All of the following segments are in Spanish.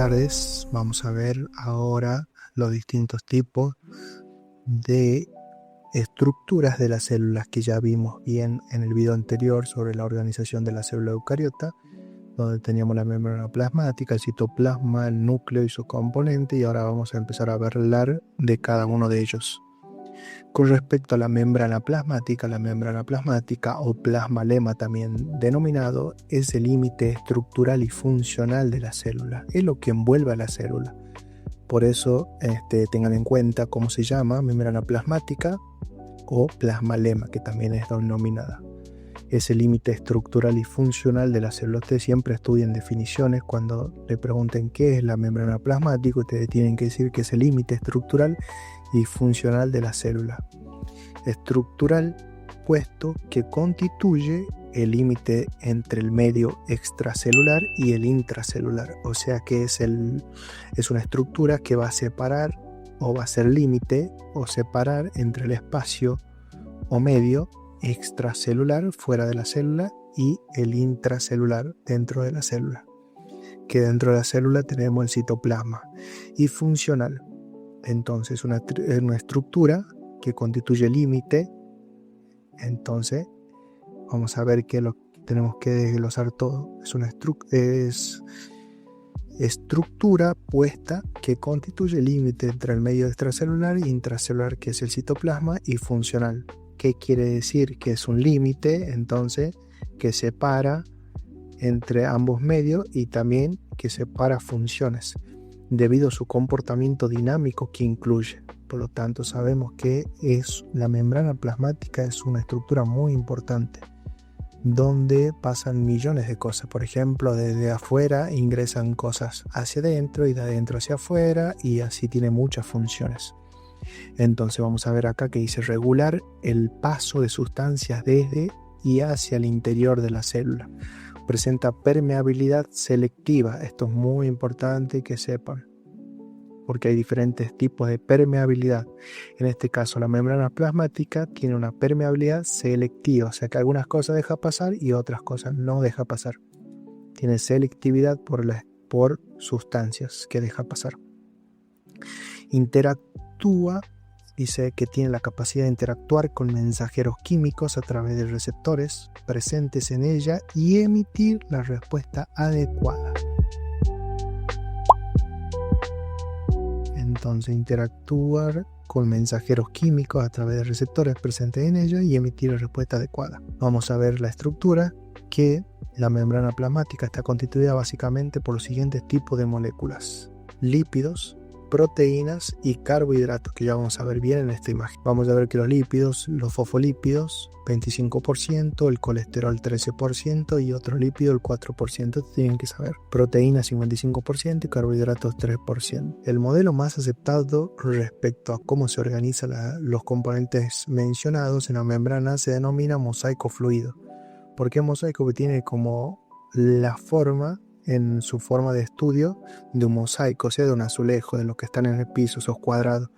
tardes. Vamos a ver ahora los distintos tipos de estructuras de las células que ya vimos bien en el video anterior sobre la organización de la célula eucariota, donde teníamos la membrana plasmática, el citoplasma, el núcleo y sus componentes, y ahora vamos a empezar a hablar de cada uno de ellos. Con respecto a la membrana plasmática o plasmalema también denominado, es el límite estructural y funcional de la célula, es lo que envuelve a la célula. Por eso tengan en cuenta cómo se llama: membrana plasmática o plasmalema, que también es denominada. Es el límite estructural y funcional de la célula. Ustedes siempre estudien definiciones. Cuando le pregunten qué es la membrana plasmática, ustedes tienen que decir que es el límite estructural y funcional de la célula. Estructural, puesto que constituye el límite entre el medio extracelular y el intracelular. O sea que es una estructura que va a separar o va a ser límite o separar entre el espacio o medio extracelular fuera de la célula y el intracelular dentro de la célula. Que dentro de la célula tenemos el citoplasma. Y funcional, entonces una estructura que constituye límite. Entonces vamos a ver que lo tenemos que desglosar todo. Es una estructura puesta que constituye límite entre el medio extracelular e intracelular, que es el citoplasma, y funcional. ¿Qué quiere decir? Que es un límite, entonces, que separa entre ambos medios y también que separa funciones debido a su comportamiento dinámico que incluye. Por lo tanto, sabemos que la membrana plasmática es una estructura muy importante donde pasan millones de cosas. Por ejemplo, desde afuera ingresan cosas hacia adentro y de adentro hacia afuera, y así tiene muchas funciones. Entonces vamos a ver acá que dice regular el paso de sustancias desde y hacia el interior de la célula. Presenta permeabilidad selectiva. Esto es muy importante que sepan, porque hay diferentes tipos de permeabilidad. En este caso, la membrana plasmática tiene una permeabilidad selectiva, o sea que algunas cosas deja pasar y otras cosas no deja pasar. Tiene selectividad por sustancias que deja pasar. Dice que tiene la capacidad de interactuar con mensajeros químicos a través de receptores presentes en ella y emitir la respuesta adecuada. Entonces, interactuar con mensajeros químicos a través de receptores presentes en ella y emitir la respuesta adecuada. Vamos a ver la estructura, que la membrana plasmática está constituida básicamente por los siguientes tipos de moléculas: lípidos, proteínas y carbohidratos, que ya vamos a ver bien en esta imagen. Vamos a ver que los lípidos, los fosfolípidos 25%, el colesterol 13% y otros lípidos el 4%, tienen que saber. Proteínas 55% y carbohidratos 3%. El modelo más aceptado respecto a cómo se organizan los componentes mencionados en la membrana se denomina mosaico fluido. ¿Por qué mosaico? Porque tiene como la forma, en su forma de estudio, de un mosaico, o sea, de un azulejo, de los que están en el piso, esos cuadrados,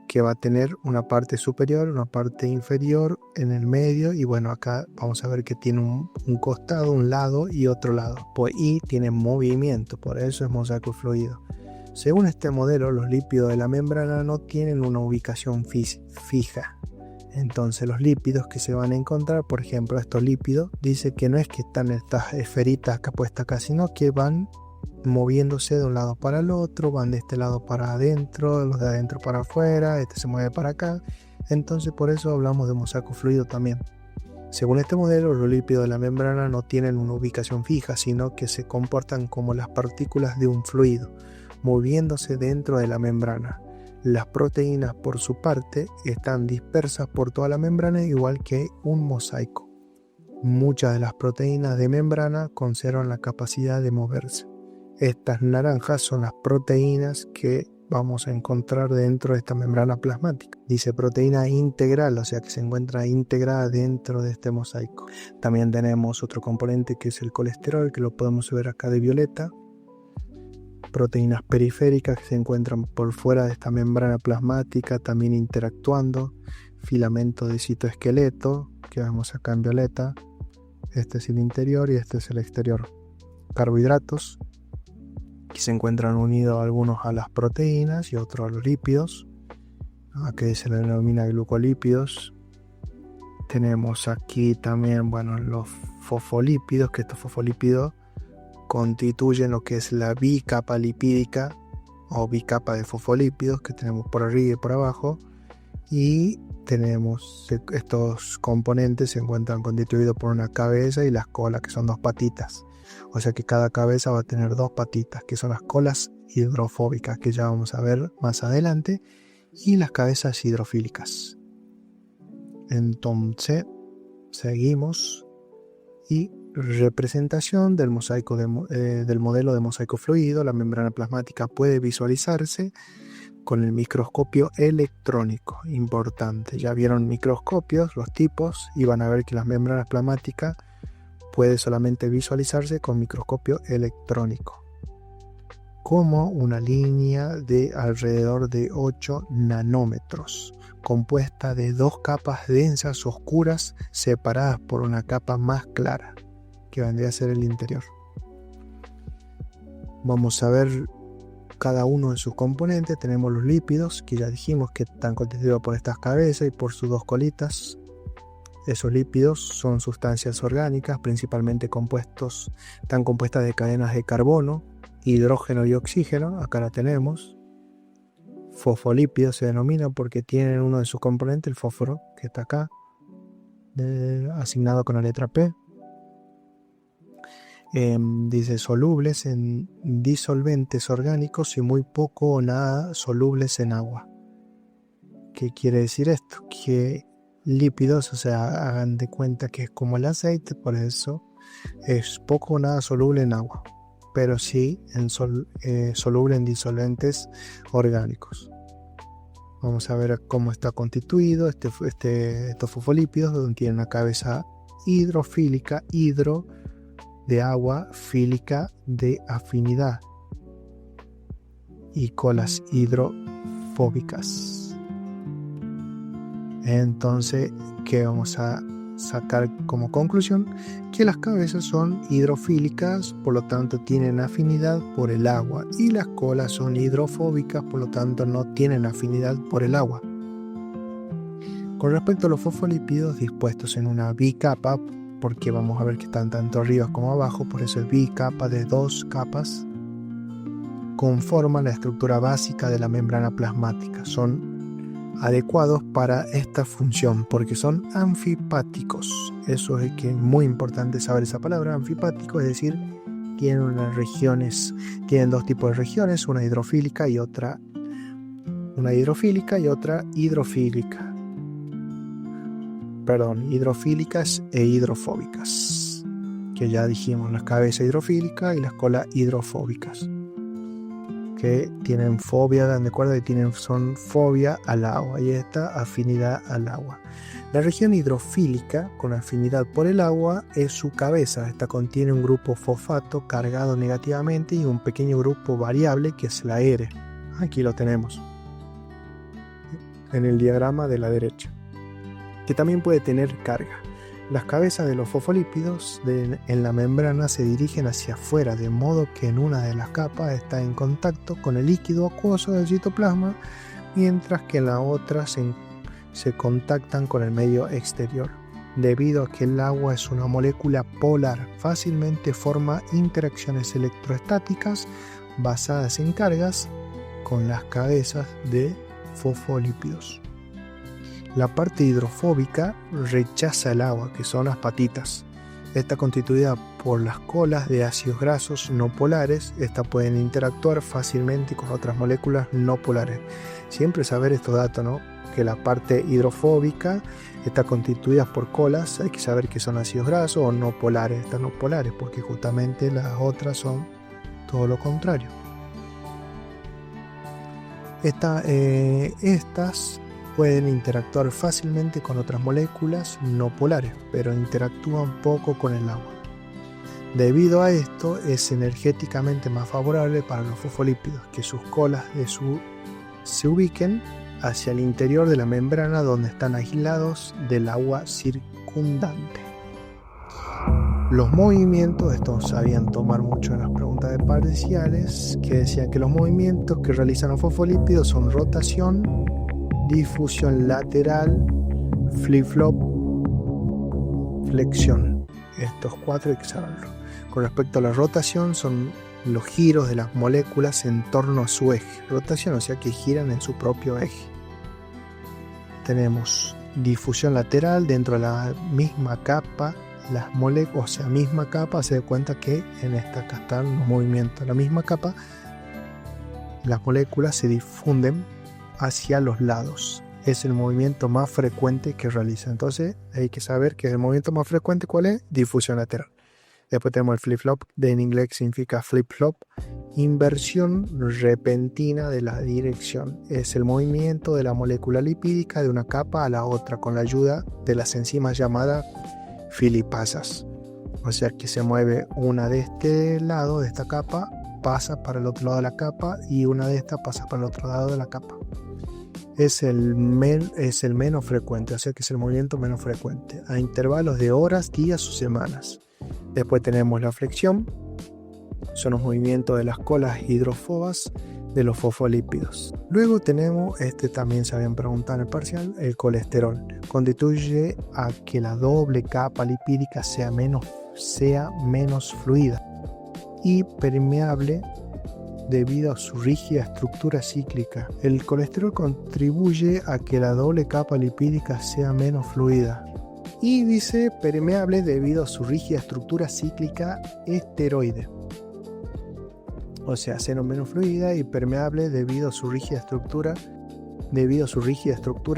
que va a tener una parte superior, una parte inferior en el medio, y bueno, acá vamos a ver que tiene un costado, un lado y otro lado, y tiene movimiento, por eso es mosaico fluido. Según este modelo, los lípidos de la membrana no tienen una ubicación fija. Entonces los lípidos que se van a encontrar, por ejemplo estos lípidos, dice que no es que están estas esferitas acá puestas acá, sino que van moviéndose de un lado para el otro, van de este lado para adentro, los de adentro para afuera, este se mueve para acá. Entonces por eso hablamos de mosaico fluido también. Según este modelo, los lípidos de la membrana no tienen una ubicación fija, sino que se comportan como las partículas de un fluido, moviéndose dentro de la membrana. Las proteínas, por su parte, están dispersas por toda la membrana, igual que un mosaico. Muchas de las proteínas de membrana conservan la capacidad de moverse. Estas naranjas son las proteínas que vamos a encontrar dentro de esta membrana plasmática. Dice proteína integral, o sea que se encuentra integrada dentro de este mosaico. También tenemos otro componente que es el colesterol, que lo podemos ver acá de violeta. Proteínas periféricas que se encuentran por fuera de esta membrana plasmática, también interactuando. Filamento de citoesqueleto, que vemos acá en violeta. Este es el interior y este es el exterior. Carbohidratos, Aquí se encuentran unidos algunos a las proteínas y otros a los lípidos, que se le denomina glucolípidos. Tenemos aquí también, los fosfolípidos, que estos fosfolípidos constituyen lo que es la bicapa lipídica o bicapa de fosfolípidos que tenemos por arriba y por abajo, y tenemos estos componentes se encuentran constituidos por una cabeza y las colas, que son dos patitas, o sea que cada cabeza va a tener dos patitas, que son las colas hidrofóbicas, que ya vamos a ver más adelante, y las cabezas hidrofílicas. Entonces seguimos, y representación del mosaico del modelo de mosaico fluido. La membrana plasmática puede visualizarse con el microscopio electrónico. Importante, ya vieron microscopios, los tipos, y van a ver que las membranas plasmáticas puede solamente visualizarse con microscopio electrónico, como una línea de alrededor de 8 nanómetros, compuesta de dos capas densas oscuras separadas por una capa más clara, que vendría a ser el interior. Vamos a ver cada uno de sus componentes. Tenemos los lípidos, que ya dijimos que están constituidos por estas cabezas y por sus dos colitas. Esos lípidos son sustancias orgánicas, principalmente están compuestas de cadenas de carbono, hidrógeno y oxígeno. Acá la tenemos. Fosfolípidos se denomina porque tienen uno de sus componentes, el fósforo, que está acá, asignado con la letra P. Dice solubles en disolventes orgánicos y muy poco o nada solubles en agua. ¿Qué quiere decir esto? Que lípidos, o sea, hagan de cuenta que es como el aceite, por eso es poco o nada soluble en agua, pero sí soluble en disolventes orgánicos. Vamos a ver cómo está constituido estos fosfolípidos, donde tiene una cabeza hidrofílica, hidro de agua, fílica de afinidad, y colas hidrofóbicas. Entonces, ¿qué vamos a sacar como conclusión? Que las cabezas son hidrofílicas, por lo tanto tienen afinidad por el agua, y las colas son hidrofóbicas, por lo tanto no tienen afinidad por el agua. Con respecto a los fosfolípidos dispuestos en una bicapa, porque vamos a ver que están tanto arriba como abajo, por eso es bicapa de dos capas, conforman la estructura básica de la membrana plasmática. Son adecuados para esta función porque son anfipáticos. Eso es que es muy importante saber esa palabra, anfipático, es decir, tienen dos tipos de regiones, una hidrofílica y otra hidrofílica. Hidrofílicas e hidrofóbicas, que ya dijimos, las cabezas hidrofílicas y las colas hidrofóbicas, que tienen fobia, dan de acuerdo, son fobia al agua, y esta afinidad al agua. La región hidrofílica con afinidad por el agua es su cabeza. Esta contiene un grupo fosfato cargado negativamente y un pequeño grupo variable que es la R. Aquí lo tenemos en el diagrama de la derecha, que también puede tener carga. Las cabezas de los fosfolípidos en la membrana se dirigen hacia afuera, de modo que en una de las capas está en contacto con el líquido acuoso del citoplasma, mientras que en la otra se contactan con el medio exterior. Debido a que el agua es una molécula polar, fácilmente forma interacciones electroestáticas basadas en cargas con las cabezas de fosfolípidos. La parte hidrofóbica rechaza el agua, que son las patitas. Está constituida por las colas de ácidos grasos no polares. Estas pueden interactuar fácilmente con otras moléculas no polares. Siempre saber estos datos, ¿no? Que la parte hidrofóbica está constituida por colas. Hay que saber que son ácidos grasos o no polares. Estas no polares, porque justamente las otras son todo lo contrario. Estas pueden interactuar fácilmente con otras moléculas no polares, pero interactúan poco con el agua. Debido a esto, es energéticamente más favorable para los fosfolípidos que sus colas se ubiquen hacia el interior de la membrana, donde están aislados del agua circundante. Los movimientos, esto sabían tomar mucho en las preguntas de parciales, que decían que los movimientos que realizan los fosfolípidos son rotación, difusión lateral, flip-flop, flexión. Estos 4 hay que saberlo. Con respecto a la rotación, son los giros de las moléculas en torno a su eje. Rotación, o sea que giran en su propio eje. Tenemos difusión lateral dentro de la misma capa. Las moléculas, o sea, misma capa, se da cuenta que en esta acá están los movimientos de la misma capa. Las moléculas se difunden hacia los lados. Es el movimiento más frecuente que realiza. Entonces hay que saber que el movimiento más frecuente, ¿cuál es? Difusión lateral. Después tenemos el flip-flop, que en inglés significa flip-flop, inversión repentina de la dirección. Es el movimiento de la molécula lipídica de una capa a la otra con la ayuda de las enzimas llamadas filipasas. O sea que se mueve una de este lado de esta capa, pasa para el otro lado de la capa, y una de estas pasa para el otro lado de la capa. Es el menos frecuente, o sea que es el movimiento menos frecuente, a intervalos de horas, días o semanas. Después tenemos la flexión, son los movimientos de las colas hidrófobas de los fosfolípidos. Luego tenemos, también se habían preguntado en el parcial, el colesterol. Contribuye a que la doble capa lipídica sea menos fluida y permeable debido a su rígida estructura cíclica. El colesterol contribuye a que la doble capa lipídica sea menos fluida y dice permeable debido a su rígida estructura cíclica esteroide. O sea, ser menos fluida y permeable debido a su rígida estructura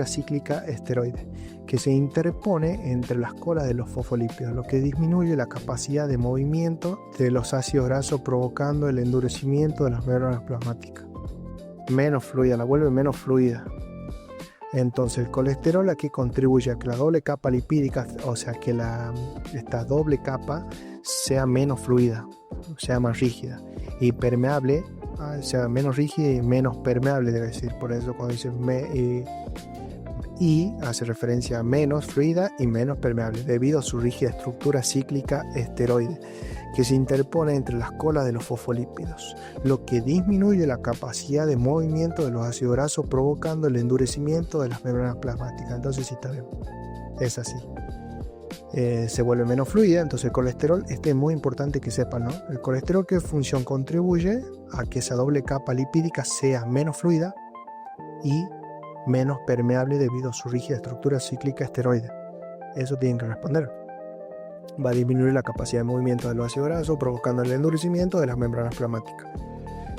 cíclica esteroide, que se interpone entre las colas de los fosfolípidos, lo que disminuye la capacidad de movimiento de los ácidos grasos, provocando el endurecimiento de las membranas plasmáticas. Menos fluida, la vuelve menos fluida. Entonces el colesterol aquí contribuye a que la doble capa lipídica, o sea que esta doble capa sea menos fluida, sea más rígida y permeable, sea menos rígida y menos permeable, debe decir. Por eso cuando dice y hace referencia a menos fluida y menos permeable debido a su rígida estructura cíclica esteroide, que se interpone entre las colas de los fosfolípidos, lo que disminuye la capacidad de movimiento de los ácidos grasos, provocando el endurecimiento de las membranas plasmáticas. Entonces sí está bien, es así. Se vuelve menos fluida. Entonces el colesterol, es muy importante que sepan, ¿no? El colesterol, ¿qué función contribuye? A que esa doble capa lipídica sea menos fluida y menos permeable debido a su rígida estructura cíclica esteroide. Eso tienen que responder. Va a disminuir la capacidad de movimiento de los ácidos grasos, provocando el endurecimiento de las membranas plasmáticas.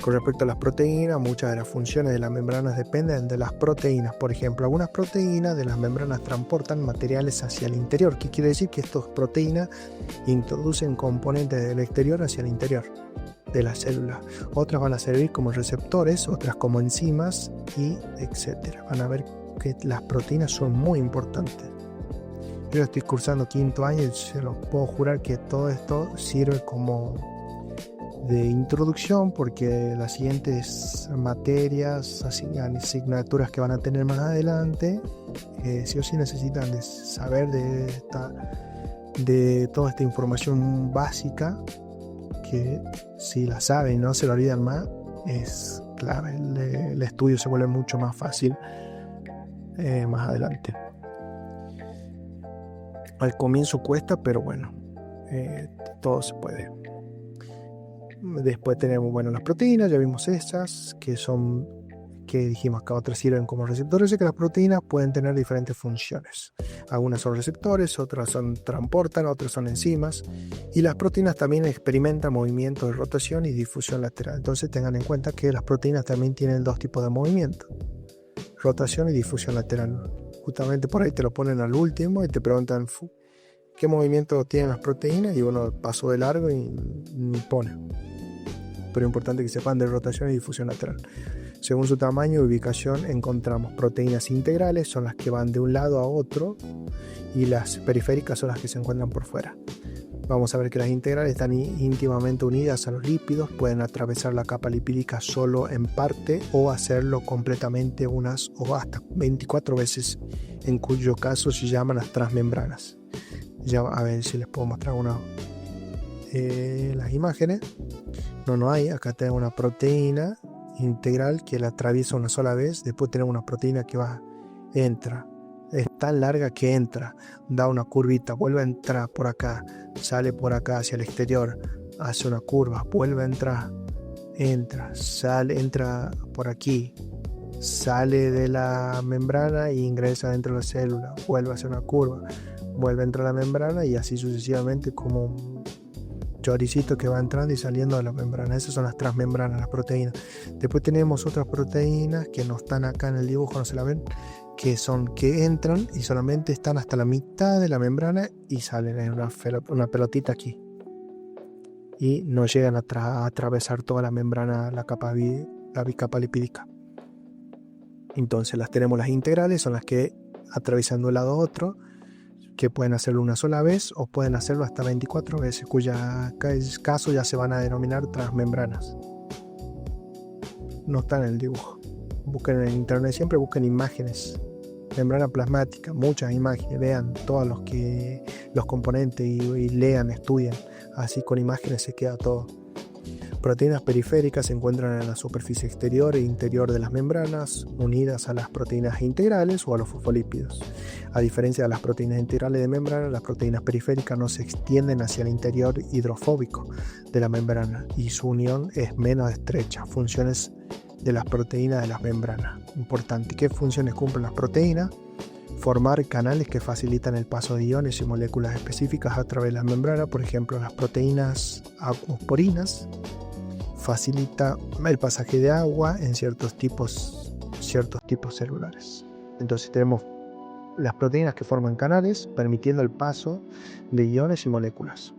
Con respecto a las proteínas, muchas de las funciones de las membranas dependen de las proteínas. Por ejemplo, algunas proteínas de las membranas transportan materiales hacia el interior. ¿Qué quiere decir? Que estas proteínas introducen componentes del exterior hacia el interior de las células. Otras van a servir como receptores, otras como enzimas, y etcétera. Van a ver que las proteínas son muy importantes. Yo estoy cursando quinto año y se los puedo jurar que todo esto sirve como de introducción, porque las siguientes materias, asignaturas que van a tener más adelante, sí o sí necesitan de saber de toda esta información básica, que si la saben y no se lo olvidan más, es clave. El estudio se vuelve mucho más fácil más adelante. Al comienzo cuesta, pero bueno, todo se puede. Después tenemos, las proteínas, ya vimos esas, que dijimos que otras sirven como receptores, y que las proteínas pueden tener diferentes funciones. Algunas son receptores, otras transportan, otras son enzimas, y las proteínas también experimentan movimientos de rotación y difusión lateral. Entonces tengan en cuenta que las proteínas también tienen dos tipos de movimiento: rotación y difusión lateral. Justamente por ahí te lo ponen al último y te preguntan qué movimiento tienen las proteínas, y uno pasó de largo y ni pone. Pero es importante que sepan de rotación y difusión lateral. Según su tamaño y ubicación, encontramos proteínas integrales, son las que van de un lado a otro, y las periféricas son las que se encuentran por fuera. Vamos a ver que las integrales están íntimamente unidas a los lípidos, pueden atravesar la capa lipídica solo en parte o hacerlo completamente unas o hasta 24 veces, en cuyo caso se llaman las transmembranas. Ya a ver si les puedo mostrar una las imágenes. No hay. Acá tenemos una proteína integral que la atraviesa una sola vez. Después tenemos una proteína que entra. Es tan larga que entra, da una curvita, vuelve a entrar por acá, sale por acá hacia el exterior, hace una curva, vuelve a entrar, entra, sale, entra por aquí, sale de la membrana e ingresa dentro de la célula, vuelve a hacer una curva, vuelve a entrar a la membrana y así sucesivamente, como un choricito que va entrando y saliendo de la membrana. Esas son las transmembranas, las proteínas. Después tenemos otras proteínas que no están acá en el dibujo, no se la ven, que entran y solamente están hasta la mitad de la membrana y salen en una pelotita aquí. Y no llegan a atravesar toda la membrana, la bicapa lipídica. Entonces las tenemos las integrales, son las que atraviesan de un lado a otro, que pueden hacerlo una sola vez o pueden hacerlo hasta 24 veces, cuya caso ya se van a denominar transmembranas. No están en el dibujo. Busquen en internet, siempre busquen imágenes. Membrana plasmática, muchas imágenes, vean todos los componentes y lean, estudien. Así con imágenes se queda todo. Proteínas periféricas se encuentran en la superficie exterior e interior de las membranas, unidas a las proteínas integrales o a los fosfolípidos. A diferencia de las proteínas integrales de membrana, las proteínas periféricas no se extienden hacia el interior hidrofóbico de la membrana y su unión es menos estrecha. Funciones de las proteínas de las membranas. Importante, ¿qué funciones cumplen las proteínas? Formar canales que facilitan el paso de iones y moléculas específicas a través de la membrana. Por ejemplo, las proteínas acuosporinas facilita el pasaje de agua en ciertos tipos celulares. Entonces tenemos las proteínas que forman canales permitiendo el paso de iones y moléculas.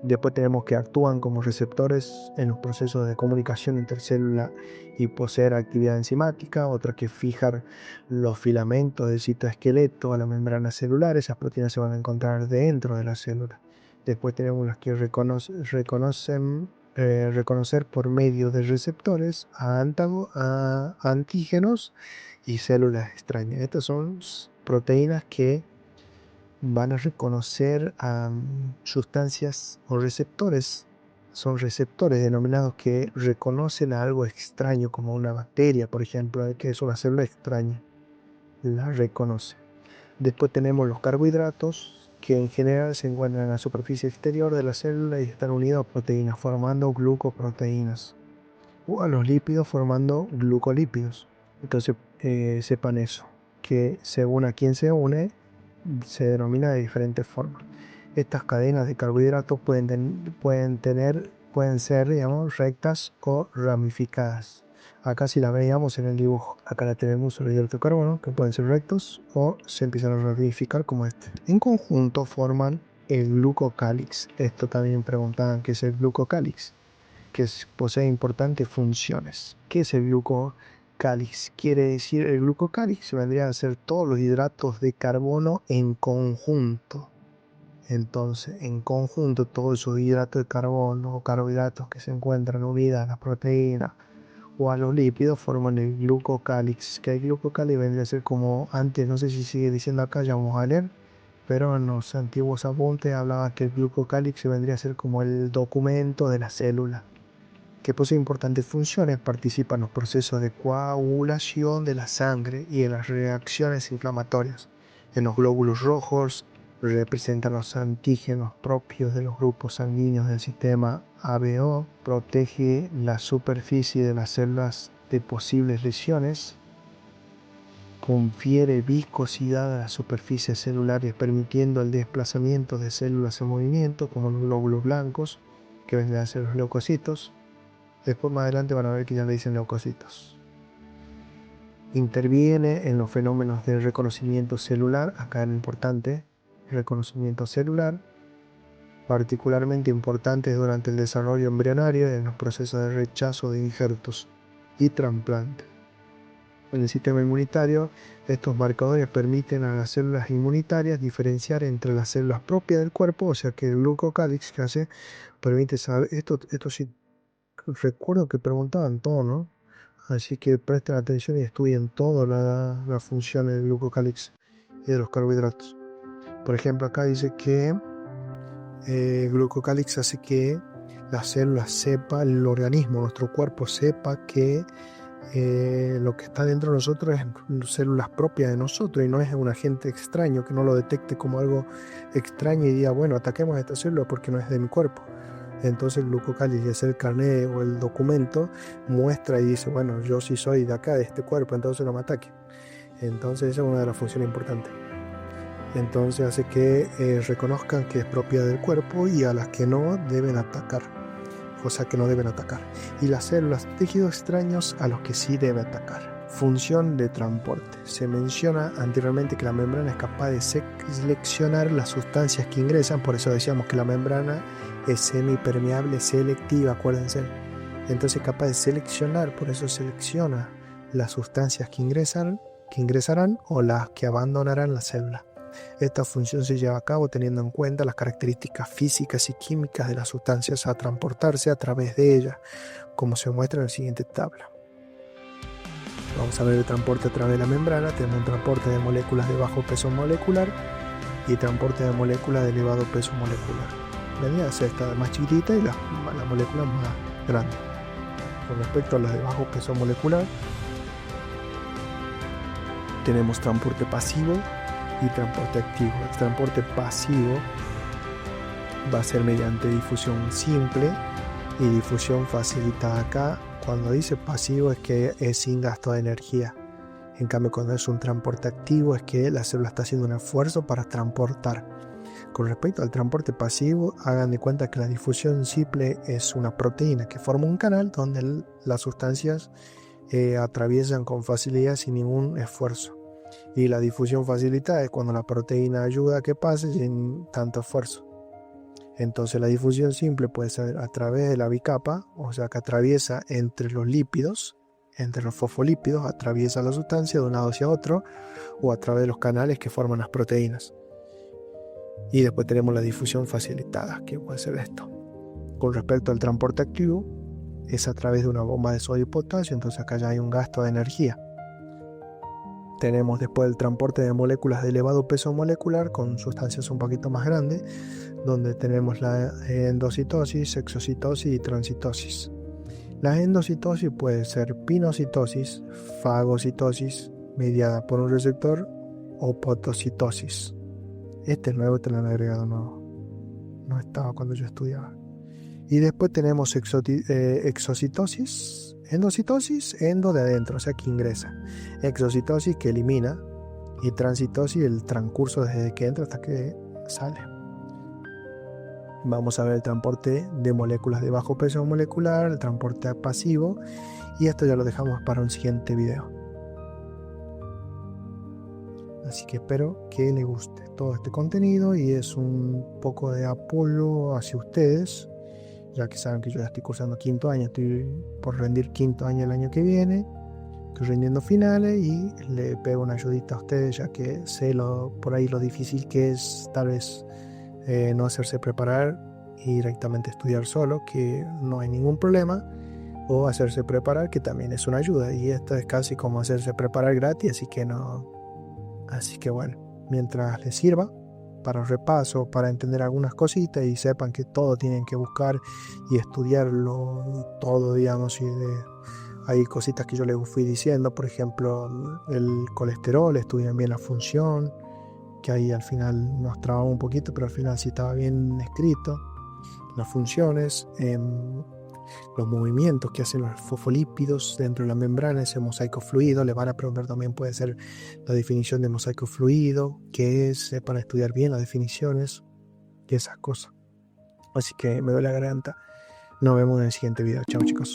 Después tenemos que actúan como receptores en los procesos de comunicación intercélula y poseer actividad enzimática. Otra que fijar los filamentos del citoesqueleto a la membrana celular. Esas proteínas se van a encontrar dentro de la célula. Después tenemos las que reconocer por medio de receptores a antígenos y células extrañas. Estas son proteínas que van a reconocer a sustancias o receptores. Son receptores denominados que reconocen a algo extraño, como una bacteria, por ejemplo, que es una célula extraña. La reconoce. Después tenemos los carbohidratos, que en general se encuentran en la superficie exterior de la célula y están unidos a proteínas, formando glucoproteínas. O a los lípidos, formando glucolípidos. Entonces, sepan eso, que según a quién se une, se denomina de diferentes formas. Estas cadenas de carbohidratos pueden ser, digamos, rectas o ramificadas. Acá si la veíamos en el dibujo, acá la tenemos el hidrato de carbono, que pueden ser rectos o se empiezan a ramificar como este. En conjunto forman el glucocálix. Esto también preguntaban qué es el glucocálix, que posee importantes funciones. ¿Qué es el glucocálix? Quiere decir, el glucocálix vendría a ser todos los hidratos de carbono en conjunto. Entonces, en conjunto, todos esos hidratos de carbono o carbohidratos que se encuentran unidos a las proteínas o a los lípidos forman el glucocálix. Que el glucocálix vendría a ser como antes, no sé si sigue diciendo acá, ya vamos a leer, pero en los antiguos apuntes hablaba que el glucocálix vendría a ser como el documento de la célula, que posee importantes funciones. Participa en los procesos de coagulación de la sangre y en las reacciones inflamatorias. En los glóbulos rojos representan los antígenos propios de los grupos sanguíneos del sistema ABO. Protege la superficie de las células de posibles lesiones. Confiere viscosidad a las superficies celulares, permitiendo el desplazamiento de células en movimiento, como los glóbulos blancos, que vendrán a ser los leucocitos. Después más adelante van a ver que ya le dicen leucocitos. Interviene en los fenómenos de reconocimiento celular. Acá es importante, reconocimiento celular, particularmente importantes durante el desarrollo embrionario en los procesos de rechazo de injertos y trasplantes. En el sistema inmunitario, estos marcadores permiten a las células inmunitarias diferenciar entre las células propias del cuerpo, o sea que el glucocálix que hace permite saber esto sí. Recuerdo que preguntaban todo, ¿no? Así que presten atención y estudien todas las funciones del glucocálix y de los carbohidratos. Por ejemplo, acá dice que glucocálix hace que la célula sepa, el organismo, nuestro cuerpo sepa que lo que está dentro de nosotros es células propias de nosotros y no es un agente extraño, que no lo detecte como algo extraño y diga, bueno, ataquemos a esta célula porque no es de mi cuerpo. Entonces el glucocálix, es el carnet o el documento, muestra y dice, bueno, yo sí soy de acá, de este cuerpo, entonces no me ataque. Entonces esa es una de las funciones importantes. Entonces hace que reconozcan que es propia del cuerpo y a las que no deben atacar, cosa que no deben atacar. Y las células, tejidos extraños a los que sí debe atacar. Función de transporte. Se menciona anteriormente que la membrana es capaz de seleccionar las sustancias que ingresan, por eso decíamos que la membrana es semipermeable selectiva, acuérdense. Entonces es capaz de seleccionar, por eso selecciona las sustancias que ingresarán o las que abandonarán la célula. Esta función se lleva a cabo teniendo en cuenta las características físicas y químicas de las sustancias a transportarse a través de ellas, como se muestra en la siguiente tabla. Vamos a ver el transporte a través de la membrana. Tenemos un transporte de moléculas de bajo peso molecular y transporte de moléculas de elevado peso molecular. La esta más chiquitita y la molécula más grande. Con respecto a las de bajo peso molecular, tenemos transporte pasivo y transporte activo. El transporte pasivo va a ser mediante difusión simple y difusión facilitada. Acá, cuando dice pasivo, es que es sin gasto de energía. En cambio, cuando es un transporte activo, es que la célula está haciendo un esfuerzo para transportar. Con respecto al transporte pasivo, hagan de cuenta que la difusión simple es una proteína que forma un canal donde las sustancias atraviesan con facilidad sin ningún esfuerzo. Y la difusión facilitada es cuando la proteína ayuda a que pase sin tanto esfuerzo. Entonces la difusión simple puede ser a través de la bicapa, o sea que atraviesa entre los lípidos, entre los fosfolípidos, atraviesa la sustancia de un lado hacia otro, o a través de los canales que forman las proteínas. Y después tenemos la difusión facilitada, que puede ser esto. Con respecto al transporte activo, es a través de una bomba de sodio y potasio, entonces acá ya hay un gasto de energía. Tenemos después el transporte de moléculas de elevado peso molecular con sustancias un poquito más grandes, donde tenemos la endocitosis, exocitosis y transitosis. La endocitosis puede ser pinocitosis, fagocitosis, mediada por un receptor, o potocitosis. Este es nuevo, te lo han agregado nuevo. No estaba cuando yo estudiaba. Y después tenemos exocitosis, endocitosis, endo de adentro, o sea que ingresa. Exocitosis, que elimina. Y transitosis, el transcurso desde que entra hasta que sale. Vamos a ver el transporte de moléculas de bajo peso molecular, el transporte pasivo. Y esto ya lo dejamos para un siguiente video. Así que espero que les guste todo este contenido y es un poco de apoyo hacia ustedes, ya que saben que yo ya estoy cursando quinto año, estoy por rendir quinto año el año que viene, estoy rindiendo finales y le pego una ayudita a ustedes, ya que sé por ahí lo difícil que es tal vez no hacerse preparar y directamente estudiar solo, que no hay ningún problema, o hacerse preparar, que también es una ayuda, y esto es casi como hacerse preparar gratis, así que bueno, mientras les sirva para el repaso, para entender algunas cositas y sepan que todo tienen que buscar y estudiarlo todo, digamos, hay cositas que yo les fui diciendo, por ejemplo, el colesterol, estudian bien la función, que ahí al final nos trabamos un poquito, pero al final sí estaba bien escrito, las funciones, los movimientos que hacen los fosfolípidos dentro de la membrana, ese mosaico fluido. Le van a preguntar también, puede ser la definición de mosaico fluido, qué es, para estudiar bien las definiciones y esas cosas. Así que me duele la garganta. Nos vemos en el siguiente video. Chao, chicos.